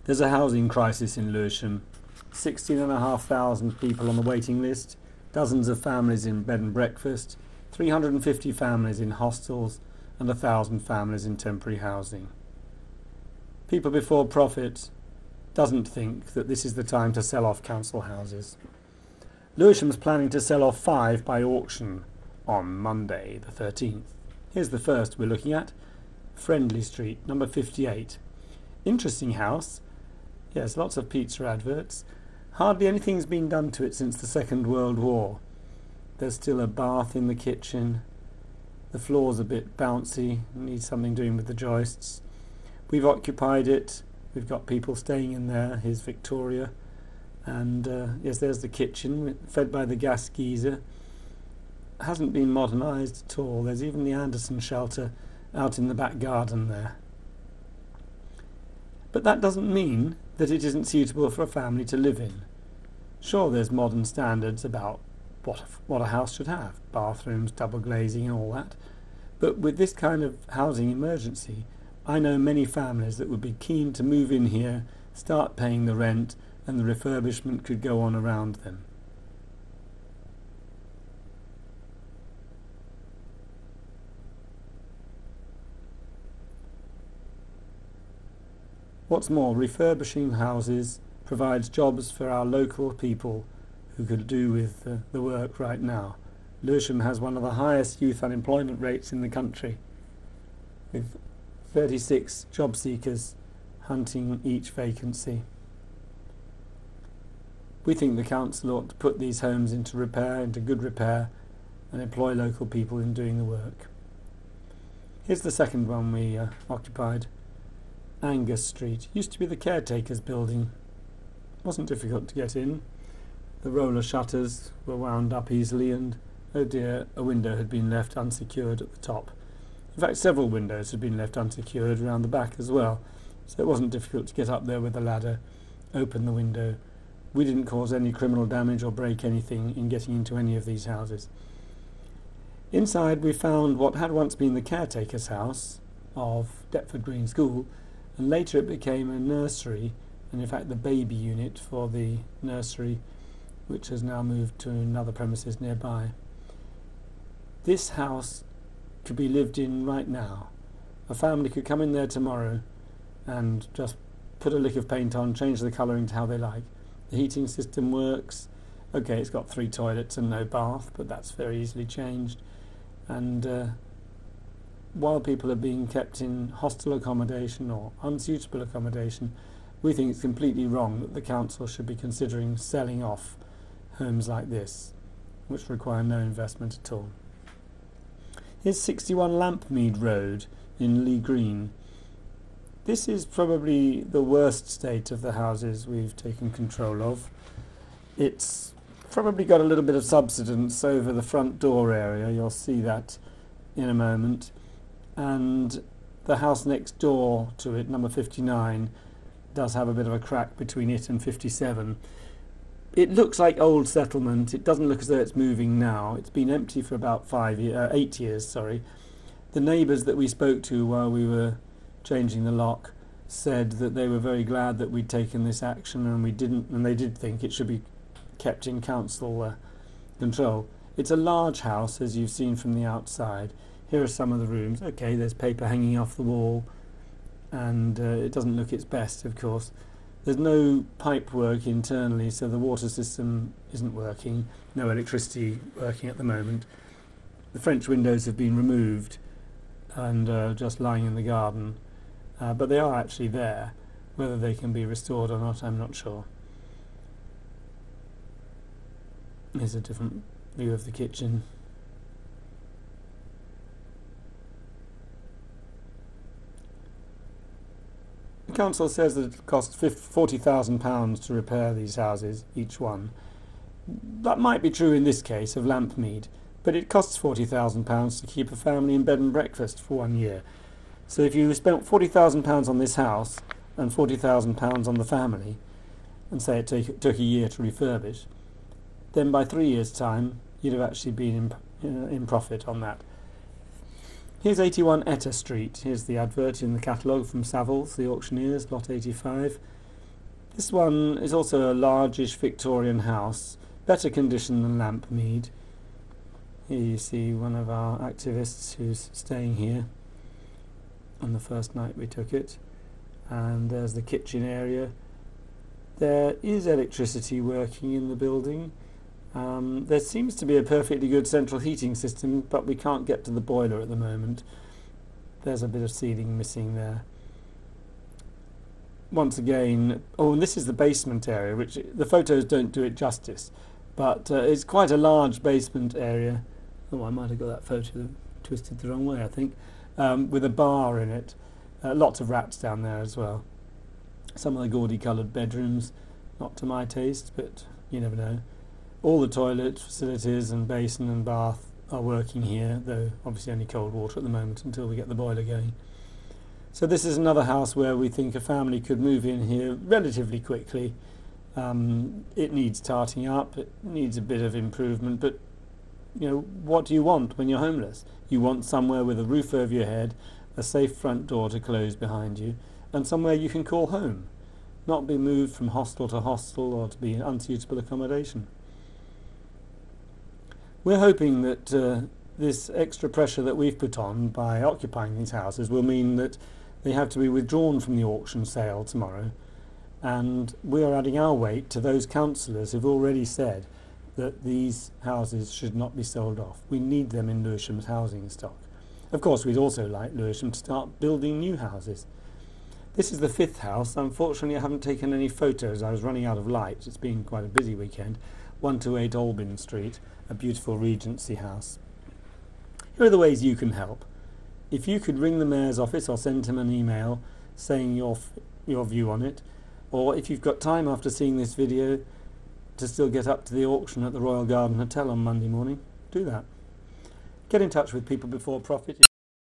There's a housing crisis in Lewisham. 16,500 people on the waiting list, dozens of families in bed and breakfast, 350 families in hostels, and 1,000 families in temporary housing. People Before Profit doesn't think that this is the time to sell off council houses. Lewisham's planning to sell off 5 by auction on Monday the 13th. Here's the first we're looking at. Friendly Street, number 58. Interesting house. Yes, lots of pizza adverts. Hardly anything's been done to it since the Second World War. There's still a bath in the kitchen. The floor's a bit bouncy, needs something doing with the joists. We've occupied it. We've got people staying in there. Here's Victoria. And yes, there's the kitchen, fed by the gas geyser. Hasn't been modernised at all. There's even the Anderson shelter out in the back garden there. But that doesn't mean that it isn't suitable for a family to live in. Sure, there's modern standards about what a house should have, bathrooms, double glazing and all that. But with this kind of housing emergency, I know many families that would be keen to move in here, start paying the rent, and the refurbishment could go on around them. What's more, refurbishing houses provides jobs for our local people who could do with the work right now. Lewisham has one of the highest youth unemployment rates in the country, with 36 job seekers hunting each vacancy. We think the council ought to put these homes into repair, into good repair, and employ local people in doing the work. Here's the second one we occupied. Angus Street. Used to be the caretaker's building. Wasn't difficult to get in. The roller shutters were wound up easily and, oh dear, a window had been left unsecured at the top. In fact, several windows had been left unsecured around the back as well, so it wasn't difficult to get up there with a ladder, open the window. We didn't cause any criminal damage or break anything in getting into any of these houses. Inside we found what had once been the caretaker's house of Deptford Green School, and later it became a nursery, and in fact the baby unit for the nursery, which has now moved to another premises nearby. This house could be lived in right now. A family could come in there tomorrow and just put a lick of paint on, change the colouring to how they like. The heating system works. Okay, it's got 3 toilets and no bath, but that's very easily changed. And while people are being kept in hostel accommodation or unsuitable accommodation, we think it's completely wrong that the council should be considering selling off homes like this, which require no investment at all. Here's 61 Lampmead Road in Lee Green. This is probably the worst state of the houses we've taken control of. It's probably got a little bit of subsidence over the front door area. You'll see that in a moment. And the house next door to it, number 59, does have a bit of a crack between it and 57. It looks like old settlement. It doesn't look as though it's moving now. It's been empty for about 8 years. The neighbours that we spoke to while we were changing the lock said that they were very glad that we'd taken this action, and we didn't, and they did think it should be kept in council control. It's a large house, as you've seen from the outside. Here are some of the rooms. Okay, there's paper hanging off the wall, and it doesn't look its best, of course. There's no pipe work internally, so the water system isn't working. No electricity working at the moment. The French windows have been removed and just lying in the garden, but they are actually there. Whether they can be restored or not, I'm not sure. Here's a different view of the kitchen. The council says that it costs £40,000 to repair these houses, each one. That might be true in this case of Lampmead, but it costs £40,000 to keep a family in bed and breakfast for 1 year. So if you spent £40,000 on this house and £40,000 on the family, and say it took a year to refurbish, then by 3 years' time you'd have actually been in profit on that. Here's 81 Etta Street. Here's the advert in the catalogue from Savill, the auctioneers, lot 85. This one is also a largish Victorian house, better condition than Lampmead. Here you see one of our activists who's staying here on the first night we took it, and there's the kitchen area. There is electricity working in the building. There seems to be a perfectly good central heating system, but we can't get to the boiler at the moment. There's a bit of ceiling missing there. Once again, oh, and this is the basement area, which the photos don't do it justice, but it's quite a large basement area. Oh, I might have got that photo twisted the wrong way, I think, with a bar in it. Lots of rats down there as well. Some of the gaudy coloured bedrooms, not to my taste, but you never know. All the toilet facilities and basin and bath are working here, though obviously only cold water at the moment until we get the boiler going. So this is another house where we think a family could move in here relatively quickly. It needs tarting up, it needs a bit of improvement, but you know, what do you want when you're homeless? You want somewhere with a roof over your head, a safe front door to close behind you, and somewhere you can call home, not be moved from hostel to hostel or to be in unsuitable accommodation. We're hoping that this extra pressure that we've put on by occupying these houses will mean that they have to be withdrawn from the auction sale tomorrow, and we are adding our weight to those councillors who've already said that these houses should not be sold off. We need them in Lewisham's housing stock. Of course, we'd also like Lewisham to start building new houses. This is the 5th house. Unfortunately, I haven't taken any photos. I was running out of light. It's been quite a busy weekend. 128 Albin Street, a beautiful Regency house. Here are the ways you can help. If you could ring the Mayor's office or send him an email saying your view on it, or if you've got time after seeing this video to still get up to the auction at the Royal Garden Hotel on Monday morning, do that. Get in touch with People Before Profit.